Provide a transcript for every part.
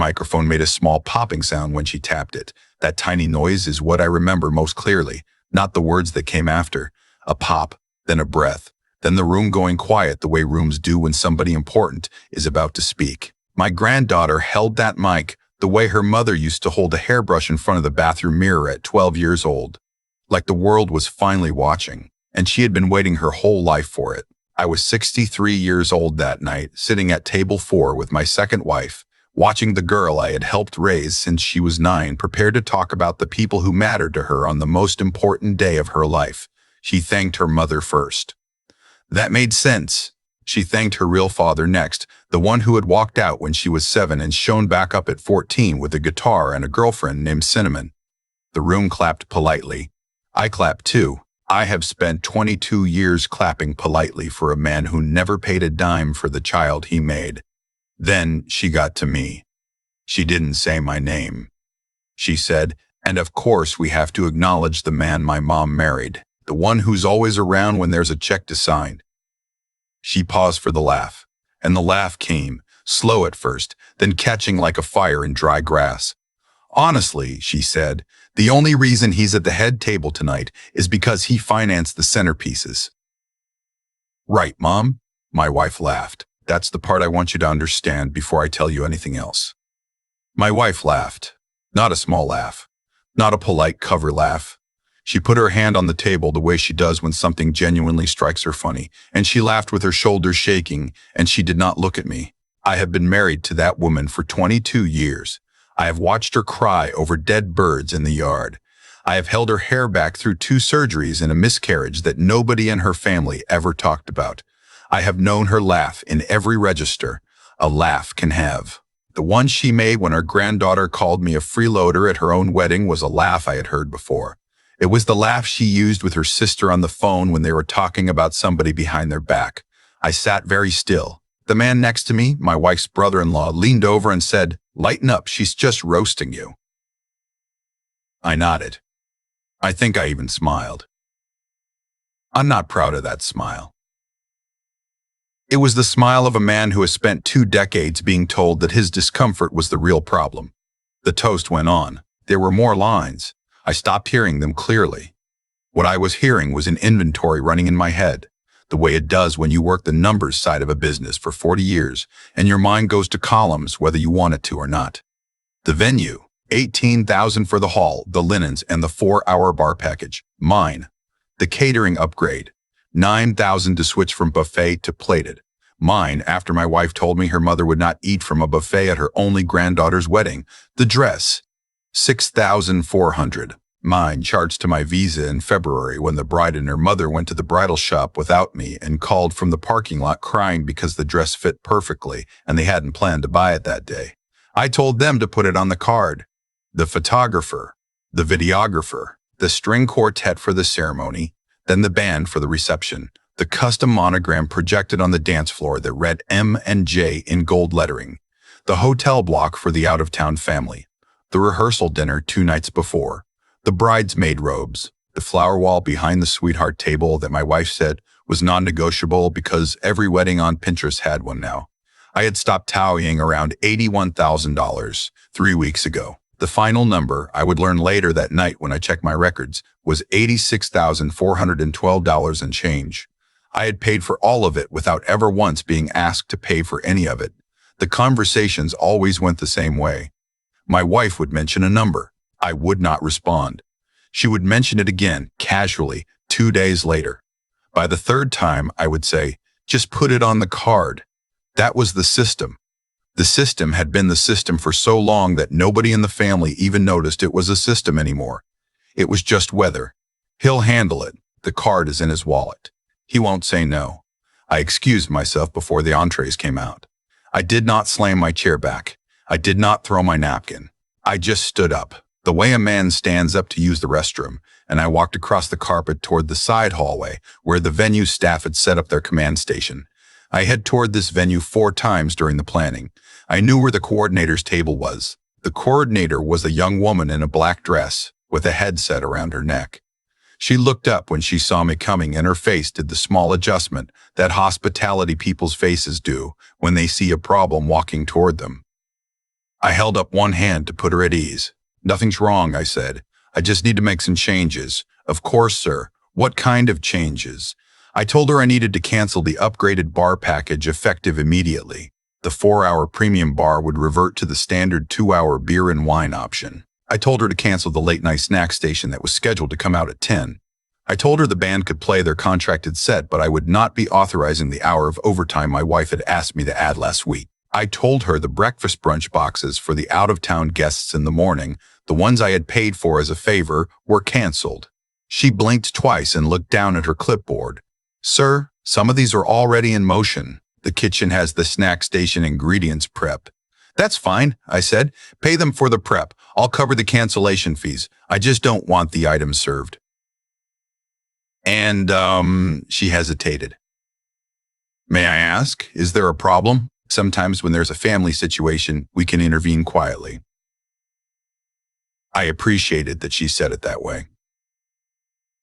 Microphone made a small popping sound when she tapped it. That tiny noise is what I remember most clearly, not the words that came after. A pop, then a breath, then the room going quiet the way rooms do when somebody important is about to speak. My granddaughter held that mic the way her mother used to hold a hairbrush in front of the bathroom mirror at 12 years old. Like the world was finally watching, and she had been waiting her whole life for it. I was 63 years old that night, sitting at table 4 with my second wife, watching the girl I had helped raise since she was 9 prepare to talk about the people who mattered to her on the most important day of her life. She thanked her mother first. That made sense. She thanked her real father next, the one who had walked out when she was 7 and shown back up at 14 with a guitar and a girlfriend named Cinnamon. The room clapped politely. I clapped too. I have spent 22 years clapping politely for a man who never paid a dime for the child he made. Then she got to me. She didn't say my name. She said, "And of course we have to acknowledge the man my mom married, the one who's always around when there's a check to sign." She paused for the laugh, and the laugh came, slow at first, then catching like a fire in dry grass. "Honestly," she said, "the only reason he's at the head table tonight is because he financed the centerpieces." "Right, Mom?" My wife laughed. "That's the part I want you to understand before I tell you anything else." My wife laughed. Not a small laugh. Not a polite cover laugh. She put her hand on the table the way she does when something genuinely strikes her funny, and she laughed with her shoulders shaking, and she did not look at me. I have been married to that woman for 22 years. I have watched her cry over dead birds in the yard. I have held her hair back through 2 surgeries and a miscarriage that nobody in her family ever talked about. I have known her laugh in every register a laugh can have. The one she made when her granddaughter called me a freeloader at her own wedding was a laugh I had heard before. It was the laugh she used with her sister on the phone when they were talking about somebody behind their back. I sat very still. The man next to me, my wife's brother-in-law, leaned over and said, "Lighten up, she's just roasting you." I nodded. I think I even smiled. I'm not proud of that smile. It was the smile of a man who has spent 2 decades being told that his discomfort was the real problem. The toast went on. There were more lines. I stopped hearing them clearly. What I was hearing was an inventory running in my head, the way it does when you work the numbers side of a business for 40 years and your mind goes to columns whether you want it to or not. The venue, $18,000 for the hall, the linens, and the 4-hour bar package. Mine. The catering upgrade, $9,000 to switch from buffet to plated. Mine, after my wife told me her mother would not eat from a buffet at her only granddaughter's wedding. The dress, $6,400. Mine, charged to my visa in February when the bride and her mother went to the bridal shop without me and called from the parking lot crying because the dress fit perfectly and they hadn't planned to buy it that day. I told them to put it on the card. The photographer, the videographer, the string quartet for the ceremony, then the band for the reception, the custom monogram projected on the dance floor that read M and J in gold lettering, the hotel block for the out-of-town family, the rehearsal dinner 2 nights before, the bridesmaid robes, the flower wall behind the sweetheart table that my wife said was non-negotiable because every wedding on Pinterest had one now. I had stopped tallying around $81,000 3 weeks ago. The final number, I would learn later that night when I checked my records, was $86,412 and change. I had paid for all of it without ever once being asked to pay for any of it. The conversations always went the same way. My wife would mention a number. I would not respond. She would mention it again, casually, 2 days later. By the 3rd time, I would say, "Just put it on the card." That was the system. The system had been the system for so long that nobody in the family even noticed it was a system anymore. It was just weather. He'll handle it. The card is in his wallet. He won't say no. I excused myself before the entrees came out. I did not slam my chair back. I did not throw my napkin. I just stood up, the way a man stands up to use the restroom, and I walked across the carpet toward the side hallway where the venue staff had set up their command station. I had toured this venue 4 times during the planning. I knew where the coordinator's table was. The coordinator was a young woman in a black dress with a headset around her neck. She looked up when she saw me coming and her face did the small adjustment that hospitality people's faces do when they see a problem walking toward them. I held up one hand to put her at ease. Nothing's wrong, I said. I just need to make some changes. Of course, sir. What kind of changes? I told her I needed to cancel the upgraded bar package effective immediately. The 4-hour premium bar would revert to the standard 2-hour beer and wine option. I told her to cancel the late-night snack station that was scheduled to come out at 10. I told her the band could play their contracted set, but I would not be authorizing the hour of overtime my wife had asked me to add last week. I told her the breakfast brunch boxes for the out-of-town guests in the morning, the ones I had paid for as a favor, were canceled. She blinked twice and looked down at her clipboard. Sir, some of these are already in motion. The kitchen has the snack station ingredients prep. That's fine, I said. Pay them for the prep. I'll cover the cancellation fees. I just don't want the items served. And, she hesitated. May I ask, is there a problem? Sometimes when there's a family situation, we can intervene quietly. I appreciated that she said it that way.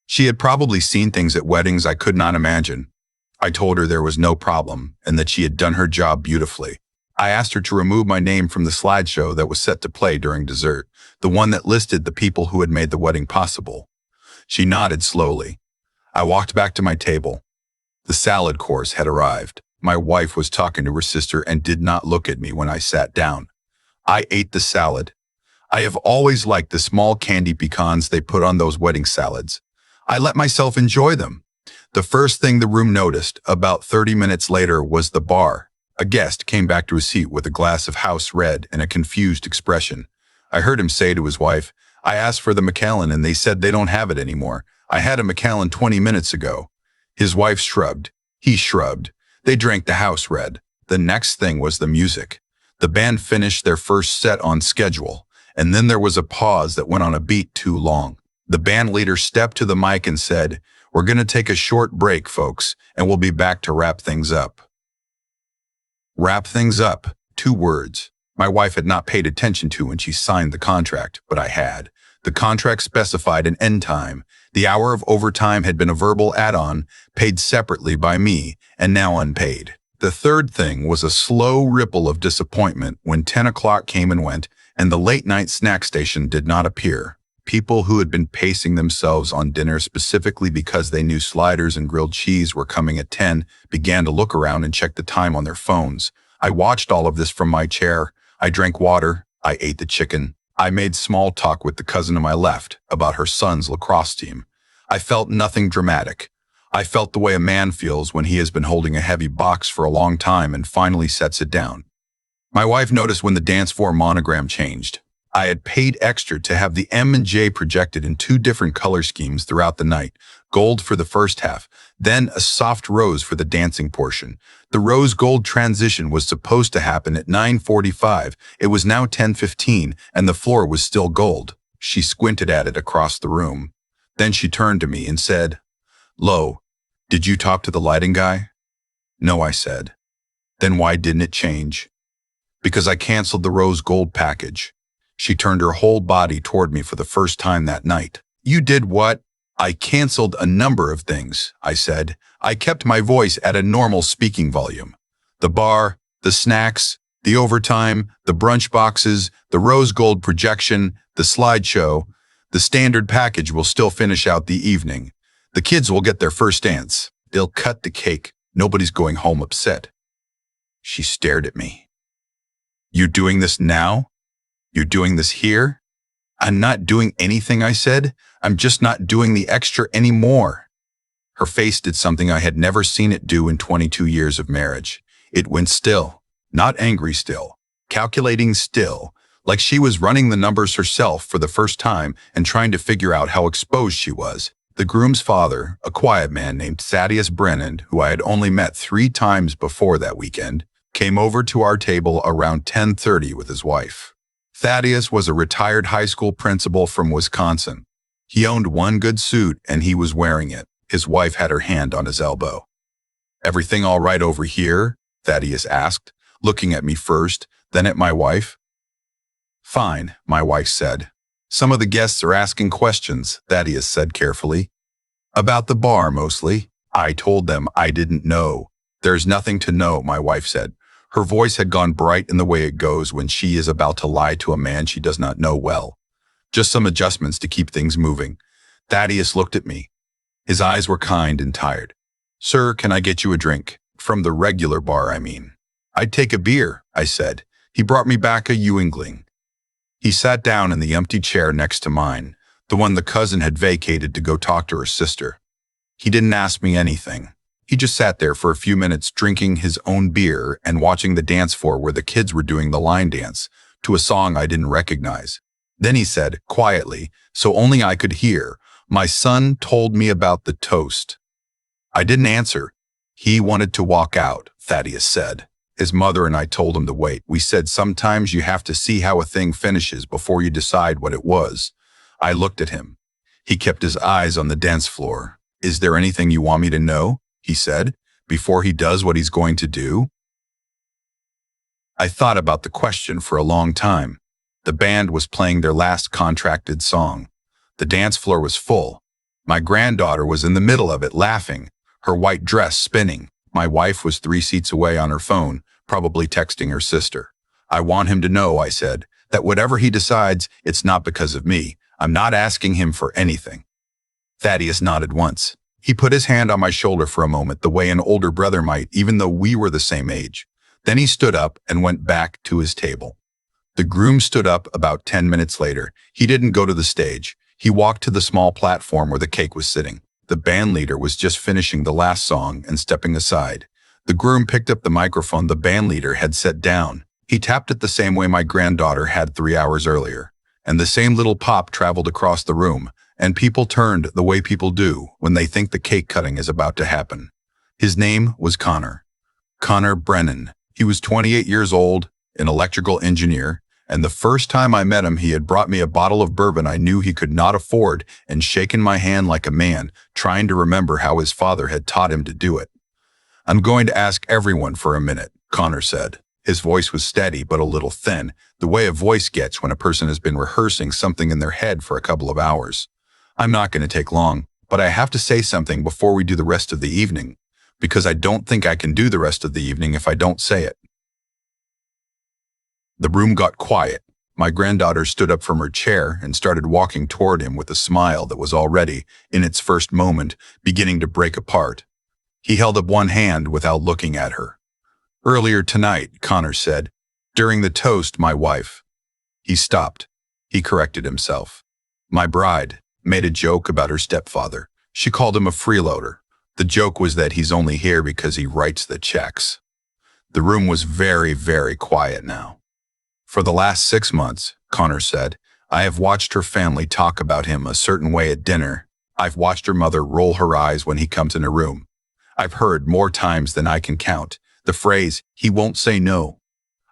She had probably seen things at weddings I could not imagine. I told her there was no problem and that she had done her job beautifully. I asked her to remove my name from the slideshow that was set to play during dessert, the one that listed the people who had made the wedding possible. She nodded slowly. I walked back to my table. The salad course had arrived. My wife was talking to her sister and did not look at me when I sat down. I ate the salad. I have always liked the small candy pecans they put on those wedding salads. I let myself enjoy them. The first thing the room noticed, about 30 minutes later, was the bar. A guest came back to his seat with a glass of house red and a confused expression. I heard him say to his wife, I asked for the Macallan and they said they don't have it anymore. I had a Macallan 20 minutes ago. His wife shrugged. He shrugged. They drank the house red. The next thing was the music. The band finished their first set on schedule, and then there was a pause that went on a beat too long. The band leader stepped to the mic and said, We're going to take a short break, folks, and we'll be back to wrap things up. Wrap things up, 2 words. My wife had not paid attention to when she signed the contract, but I had. The contract specified an end time. The hour of overtime had been a verbal add-on, paid separately by me, and now unpaid. The third thing was a slow ripple of disappointment when 10 o'clock came and went, and the late-night snack station did not appear. People who had been pacing themselves on dinner specifically because they knew sliders and grilled cheese were coming at 10 began to look around and check the time on their phones. I watched all of this from my chair. I drank water. I ate the chicken. I made small talk with the cousin to my left about her son's lacrosse team. I felt nothing dramatic. I felt the way a man feels when he has been holding a heavy box for a long time and finally sets it down. My wife noticed when the dance floor monogram changed. I had paid extra to have the M and J projected in 2 different color schemes throughout the night, gold for the first half, then a soft rose for the dancing portion. The rose gold transition was supposed to happen at 9:45. It was now 10:15, and the floor was still gold. She squinted at it across the room. Then she turned to me and said, Lo, did you talk to the lighting guy? No, I said. Then why didn't it change? Because I canceled the rose gold package. She turned her whole body toward me for the first time that night. You did what? I canceled a number of things, I said. I kept my voice at a normal speaking volume. The bar, the snacks, the overtime, the brunch boxes, the rose gold projection, the slideshow. The standard package will still finish out the evening. The kids will get their first dance. They'll cut the cake. Nobody's going home upset. She stared at me. You're doing this now? You're doing this here? I'm not doing anything, I said. I'm just not doing the extra anymore. Her face did something I had never seen it do in 22 years of marriage. It went still, not angry still, calculating still, like she was running the numbers herself for the first time and trying to figure out how exposed she was. The groom's father, a quiet man named Thaddeus Brennan, who I had only met 3 times before that weekend, came over to our table around 10:30 with his wife. Thaddeus was a retired high school principal from Wisconsin. He owned one good suit and he was wearing it. His wife had her hand on his elbow. Everything all right over here? Thaddeus asked, looking at me first, then at my wife. Fine, my wife said. Some of the guests are asking questions, Thaddeus said carefully. About the bar, mostly. I told them I didn't know. There's nothing to know, my wife said. Her voice had gone bright in the way it goes when she is about to lie to a man she does not know well. Just some adjustments to keep things moving. Thaddeus looked at me. His eyes were kind and tired. "Sir, can I get you a drink? From the regular bar, I mean." "I'd take a beer," I said. He brought me back a Ewingling. He sat down in the empty chair next to mine, the one the cousin had vacated to go talk to her sister. He didn't ask me anything. He just sat there for a few minutes drinking his own beer and watching the dance floor where the kids were doing the line dance to a song I didn't recognize. Then he said, quietly, so only I could hear, "My son told me about the toast." I didn't answer. "He wanted to walk out," Thaddeus said. His mother and I told him to wait. We said sometimes you have to see how a thing finishes before you decide what it was. I looked at him. He kept his eyes on the dance floor. "Is there anything you want me to know?" he said, "before he does what he's going to do?" I thought about the question for a long time. The band was playing their last contracted song. The dance floor was full. My granddaughter was in the middle of it, laughing, her white dress spinning. My wife was 3 seats away on her phone, probably texting her sister. "I want him to know," I said, "that whatever he decides, it's not because of me. I'm not asking him for anything." Thaddeus nodded once. He put his hand on my shoulder for a moment, the way an older brother might, even though we were the same age. Then he stood up and went back to his table. The groom stood up about 10 minutes later. He didn't go to the stage. He walked to the small platform where the cake was sitting. The band leader was just finishing the last song and stepping aside. The groom picked up the microphone the band leader had set down. He tapped it the same way my granddaughter had 3 hours earlier. And the same little pop traveled across the room, and people turned the way people do when they think the cake cutting is about to happen. His name was Connor. Connor Brennan. He was 28 years old, an electrical engineer, and the first time I met him he had brought me a bottle of bourbon I knew he could not afford and shaken my hand like a man, trying to remember how his father had taught him to do it. "I'm going to ask everyone for a minute," Connor said. His voice was steady but a little thin, the way a voice gets when a person has been rehearsing something in their head for a couple of hours. "I'm not going to take long, but I have to say something before we do the rest of the evening, because I don't think I can do the rest of the evening if I don't say it." The room got quiet. My granddaughter stood up from her chair and started walking toward him with a smile that was already, in its first moment, beginning to break apart. He held up one hand without looking at her. "Earlier tonight," Connor said, "during the toast, my wife—" He stopped. He corrected himself. "My bride made a joke about her stepfather. She called him a freeloader. The joke was that he's only here because he writes the checks." The room was very, very quiet now. "For the last 6 months," Connor said, "I have watched her family talk about him a certain way at dinner. I've watched her mother roll her eyes when he comes in a room. I've heard more times than I can count the phrase, 'he won't say no.'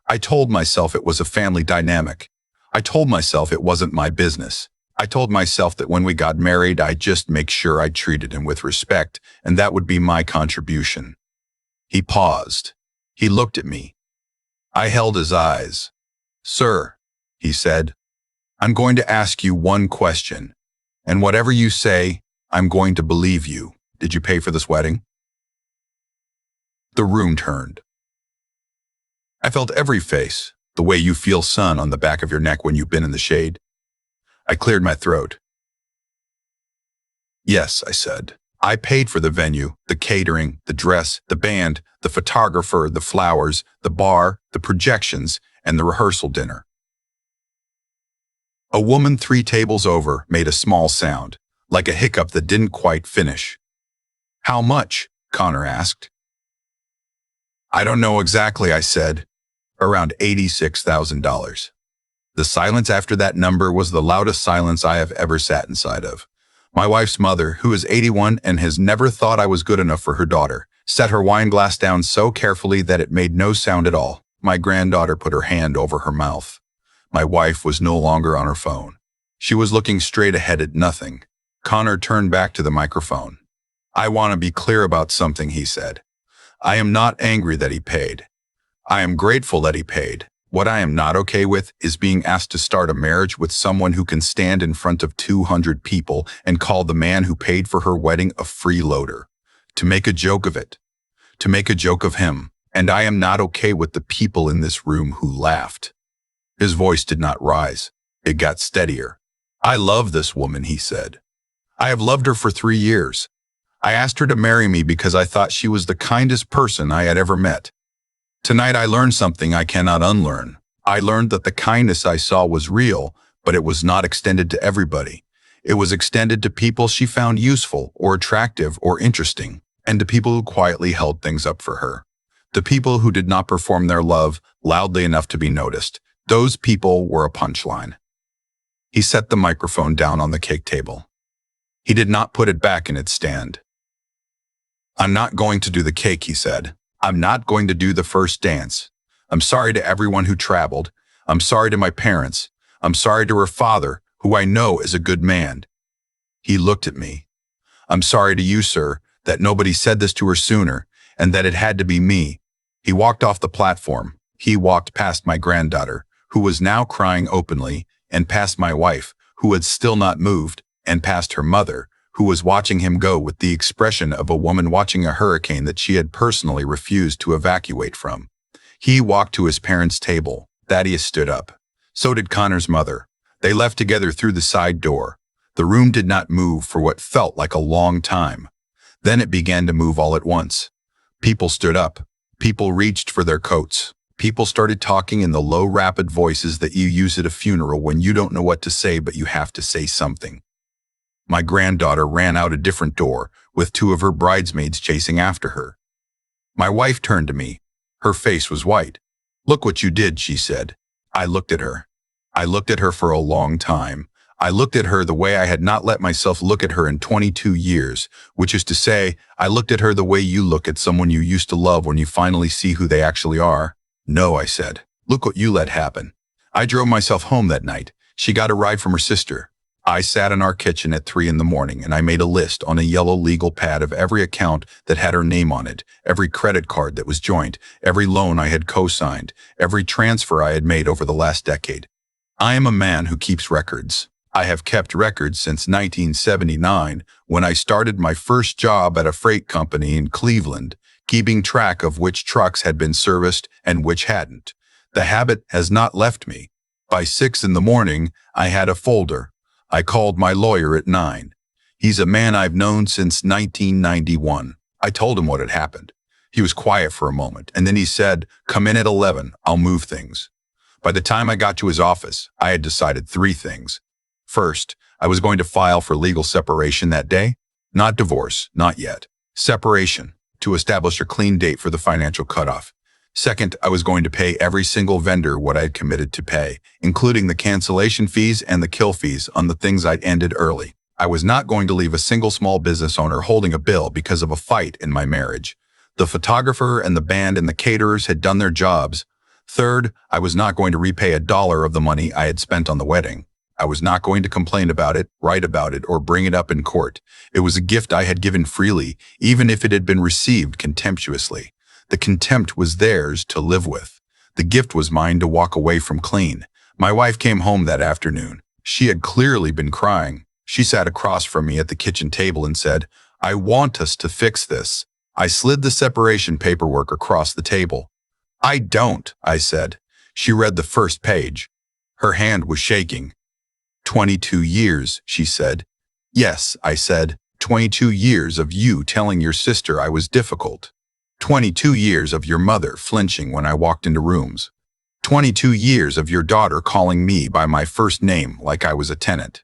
I told myself it was a family dynamic. I told myself it wasn't my business. I told myself that when we got married, I'd just make sure I treated him with respect, and that would be my contribution." He paused. He looked at me. I held his eyes. "Sir," he said, "I'm going to ask you one question, and whatever you say, I'm going to believe you. Did you pay for this wedding?" The room turned. I felt every face, the way you feel sun on the back of your neck when you've been in the shade. I cleared my throat. "Yes," I said. "I paid for the venue, the catering, the dress, the band, the photographer, the flowers, the bar, the projections, and the rehearsal dinner." A woman 3 tables over made a small sound, like a hiccup that didn't quite finish. "How much?" Connor asked. "I don't know exactly," I said. "Around $86,000. The silence after that number was the loudest silence I have ever sat inside of. My wife's mother, who is 81 and has never thought I was good enough for her daughter, set her wine glass down so carefully that it made no sound at all. My granddaughter put her hand over her mouth. My wife was no longer on her phone. She was looking straight ahead at nothing. Connor turned back to the microphone. "I want to be clear about something," he said. "I am not angry that he paid. I am grateful that he paid. What I am not okay with is being asked to start a marriage with someone who can stand in front of 200 people and call the man who paid for her wedding a freeloader. To make a joke of it. To make a joke of him And I am not okay with the people in this room who laughed. His voice did not rise. It got steadier. I love this woman, he said. I have loved her for 3 years. I asked her to marry me because I thought she was the kindest person I had ever met. Tonight I learned something I cannot unlearn. I learned that the kindness I saw was real, but it was not extended to everybody. It was extended to people she found useful or attractive or interesting, and to people who quietly held things up for her. The people who did not perform their love loudly enough to be noticed. Those people were a punchline. He set the microphone down on the cake table. He did not put it back in its stand. I'm not going to do the cake, he said. I'm not going to do the first dance. I'm sorry to everyone who traveled. I'm sorry to my parents. I'm sorry to her father, who I know is a good man. He looked at me. I'm sorry to you, sir, that nobody said this to her sooner, and that it had to be me. He walked off the platform. He walked past my granddaughter, who was now crying openly, and past my wife, who had still not moved, and past her mother, who was watching him go with the expression of a woman watching a hurricane that she had personally refused to evacuate from. He walked to his parents' table. Thaddeus stood up. So did Connor's mother. They left together through the side door. The room did not move for what felt like a long time. Then it began to move all at once. People stood up. People reached for their coats. People started talking in the low, rapid voices that you use at a funeral when you don't know what to say, but you have to say something. My granddaughter ran out a different door, with 2 of her bridesmaids chasing after her. My wife turned to me. Her face was white. Look what you did, she said. I looked at her. I looked at her for a long time. I looked at her the way I had not let myself look at her in 22 years, which is to say, I looked at her the way you look at someone you used to love when you finally see who they actually are. No, I said. Look what you let happen. I drove myself home that night. She got a ride from her sister. I sat in our kitchen at 3 in the morning and I made a list on a yellow legal pad of every account that had her name on it, every credit card that was joint, every loan I had co-signed, every transfer I had made over the last decade. I am a man who keeps records. I have kept records since 1979 when I started my first job at a freight company in Cleveland, keeping track of which trucks had been serviced and which hadn't. The habit has not left me. By 6 in the morning, I had a folder. I called my lawyer at 9. He's a man I've known since 1991. I told him what had happened. He was quiet for a moment, and then he said, "Come in at 11, I'll move things." By the time I got to his office, I had decided 3 things. First, I was going to file for legal separation that day. Not divorce, not yet. Separation, to establish a clean date for the financial cutoff. Second, I was going to pay every single vendor what I had committed to pay, including the cancellation fees and the kill fees on the things I'd ended early. I was not going to leave a single small business owner holding a bill because of a fight in my marriage. The photographer and the band and the caterers had done their jobs. Third, I was not going to repay $1 of the money I had spent on the wedding. I was not going to complain about it, write about it, or bring it up in court. It was a gift I had given freely, even if it had been received contemptuously. The contempt was theirs to live with. The gift was mine to walk away from clean. My wife came home that afternoon. She had clearly been crying. She sat across from me at the kitchen table and said, "I want us to fix this." I slid the separation paperwork across the table. "I don't," I said. She read the first page. Her hand was shaking. 22 years, she said. "Yes," I said. 22 years of you telling your sister I was difficult. 22 years of your mother flinching when I walked into rooms. 22 years of your daughter calling me by my first name like I was a tenant.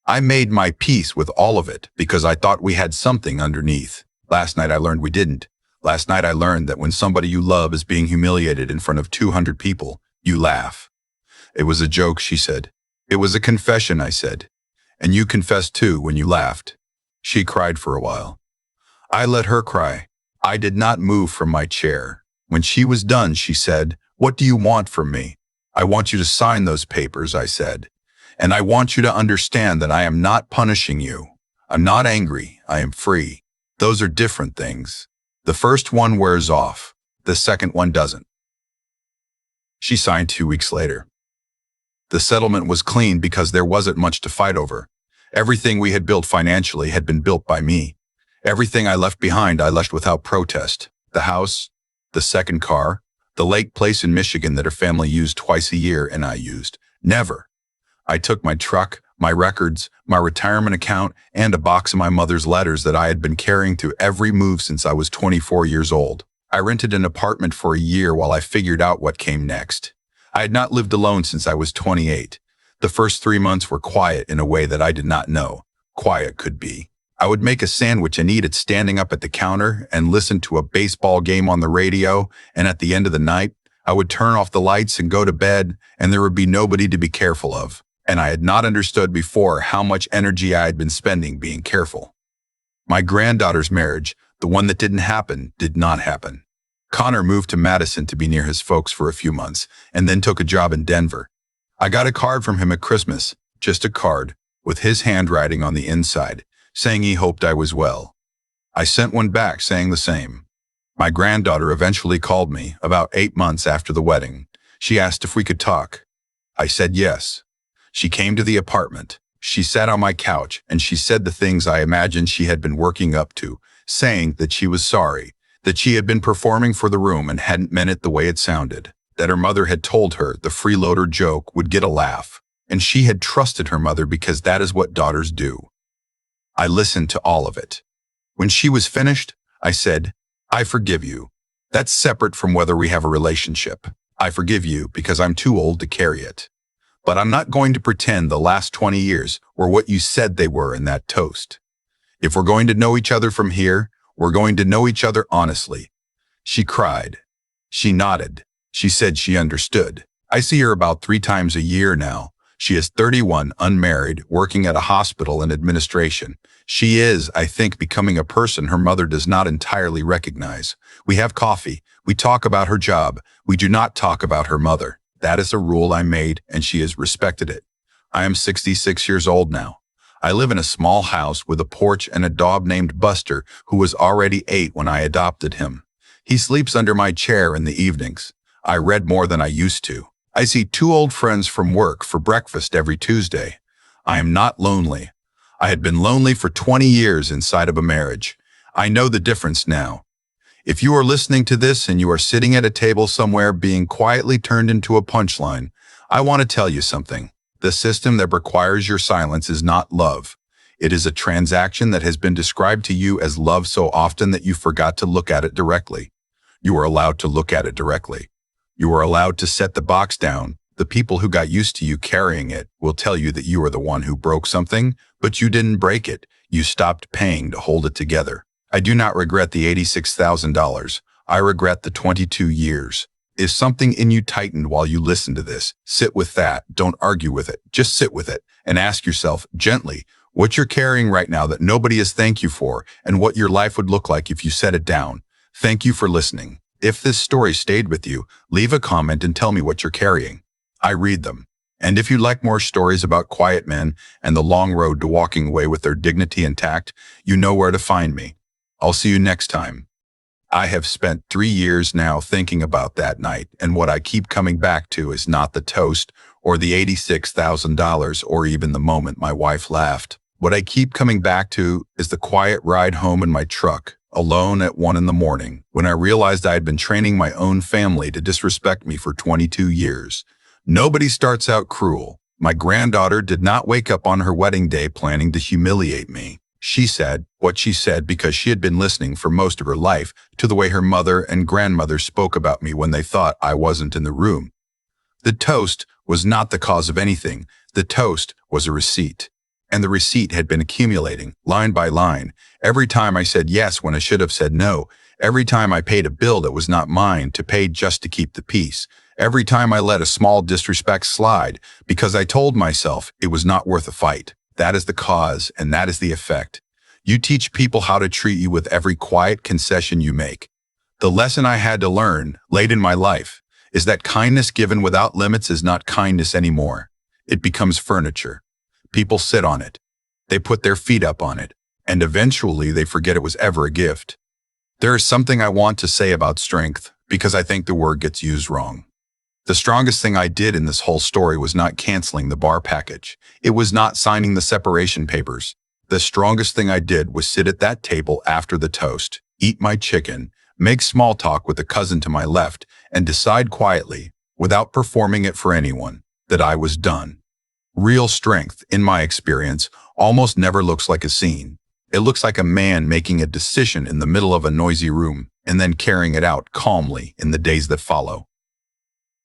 I made my peace with all of it because I thought we had something underneath. Last night I learned we didn't. Last night I learned that when somebody you love is being humiliated in front of 200 people, you laugh. It was a joke, she said. It was a confession, I said. And you confessed too when you laughed. She cried for a while. I let her cry. I did not move from my chair. When she was done, she said, "What do you want from me?" "I want you to sign those papers," I said. "And I want you to understand that I am not punishing you. I'm not angry. I am free. Those are different things. The first one wears off. The second one doesn't." She signed 2 weeks later. The settlement was clean because there wasn't much to fight over. Everything we had built financially had been built by me. Everything I left behind I left without protest. The house, The second car, the lake place in Michigan that her family used twice a year and I used. Never. I took my truck, my records, my retirement account, and a box of my mother's letters that I had been carrying through every move since I was 24 years old. I rented an apartment for a year while I figured out what came next. I had not lived alone since I was 28. The first 3 months were quiet in a way that I did not know quiet could be. I would make a sandwich and eat it standing up at the counter and listen to a baseball game on the radio, and at the end of the night, I would turn off the lights and go to bed, and there would be nobody to be careful of. And I had not understood before how much energy I had been spending being careful. My granddaughter's marriage, the one that didn't happen, did not happen. Connor moved to Madison to be near his folks for a few months, and then took a job in Denver. I got a card from him at Christmas, just a card, with his handwriting on the inside, saying he hoped I was well. I sent one back saying the same. My granddaughter eventually called me about 8 months after the wedding. She asked if we could talk. I said yes. She came to the apartment. She sat on my couch and she said the things I imagined she had been working up to, saying that she was sorry, that she had been performing for the room and hadn't meant it the way it sounded, that her mother had told her the freeloader joke would get a laugh, and she had trusted her mother because that is what daughters do. I listened to all of it. When she was finished, I said, I forgive you. That's separate from whether we have a relationship. I forgive you because I'm too old to carry it. But I'm not going to pretend the last 20 years were what you said they were in that toast. If we're going to know each other from here, we're going to know each other honestly. She cried. She nodded. She said she understood. I see her about 3 times a year now. She is 31, unmarried, working at a hospital in administration. She is, I think, becoming a person her mother does not entirely recognize. We have coffee. We talk about her job. We do not talk about her mother. That is a rule I made, and she has respected it. I am 66 years old now. I live in a small house with a porch and a dog named Buster, who was already 8 when I adopted him. He sleeps under my chair in the evenings. I read more than I used to. I see 2 old friends from work for breakfast every Tuesday. I am not lonely. I had been lonely for 20 years inside of a marriage. I know the difference now. If you are listening to this and you are sitting at a table somewhere being quietly turned into a punchline, I want to tell you something. The system that requires your silence is not love. It is a transaction that has been described to you as love so often that you forgot to look at it directly. You are allowed to look at it directly. You are allowed to set the box down. The people who got used to you carrying it will tell you that you are the one who broke something, but you didn't break it. You stopped paying to hold it together. I do not regret the $86,000. I regret the 22 years. If something in you tightened while you listened to this, sit with that. Don't argue with it. Just sit with it and ask yourself gently what you're carrying right now that nobody has thanked you for and what your life would look like if you set it down. Thank you for listening. If this story stayed with you, leave a comment and tell me what you're carrying. I read them. And if you'd like more stories about quiet men and the long road to walking away with their dignity intact, you know where to find me. I'll see you next time. I have spent 3 years now thinking about that night, and what I keep coming back to is not the toast or the $86,000 or even the moment my wife laughed. What I keep coming back to is the quiet ride home in my truck, alone at 1 a.m, when I realized I had been training my own family to disrespect me for 22 years. Nobody starts out cruel. My granddaughter did not wake up on her wedding day planning to humiliate me. She said what she said because she had been listening for most of her life to the way her mother and grandmother spoke about me when they thought I wasn't in the room. The toast was not the cause of anything. The toast was a receipt. And the receipt had been accumulating, line by line. Every time I said yes when I should have said no. Every time I paid a bill that was not mine to pay just to keep the peace. Every time I let a small disrespect slide because I told myself it was not worth a fight. That is the cause, and that is the effect. You teach people how to treat you with every quiet concession you make. The lesson I had to learn, late in my life, is that kindness given without limits is not kindness anymore. It becomes furniture. People sit on it. They put their feet up on it, and eventually they forget it was ever a gift. There is something I want to say about strength, because I think the word gets used wrong. The strongest thing I did in this whole story was not canceling the bar package. It was not signing the separation papers. The strongest thing I did was sit at that table after the toast, eat my chicken, make small talk with a cousin to my left, and decide quietly, without performing it for anyone, that I was done. Real strength, in my experience, almost never looks like a scene. It looks like a man making a decision in the middle of a noisy room and then carrying it out calmly in the days that follow.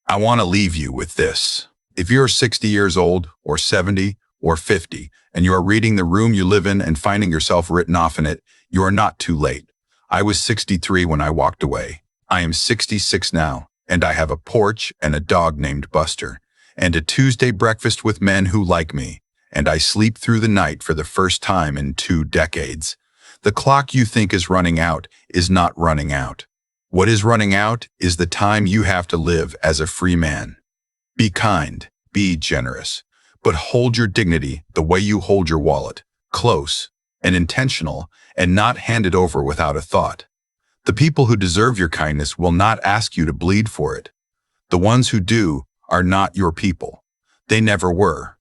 I want to leave you with this. If you're 60 years old, or 70, or 50, and you are reading the room you live in and finding yourself written off in it, you are not too late. I was 63 when I walked away. I am 66 now, and I have a porch and a dog named Buster, and a Tuesday breakfast with men who like me, and I sleep through the night for the first time in 2 decades. The clock you think is running out is not running out. What is running out is the time you have to live as a free man. Be kind, be generous, but hold your dignity the way you hold your wallet, close and intentional, and not hand it over without a thought. The people who deserve your kindness will not ask you to bleed for it. The ones who do are not your people. They never were.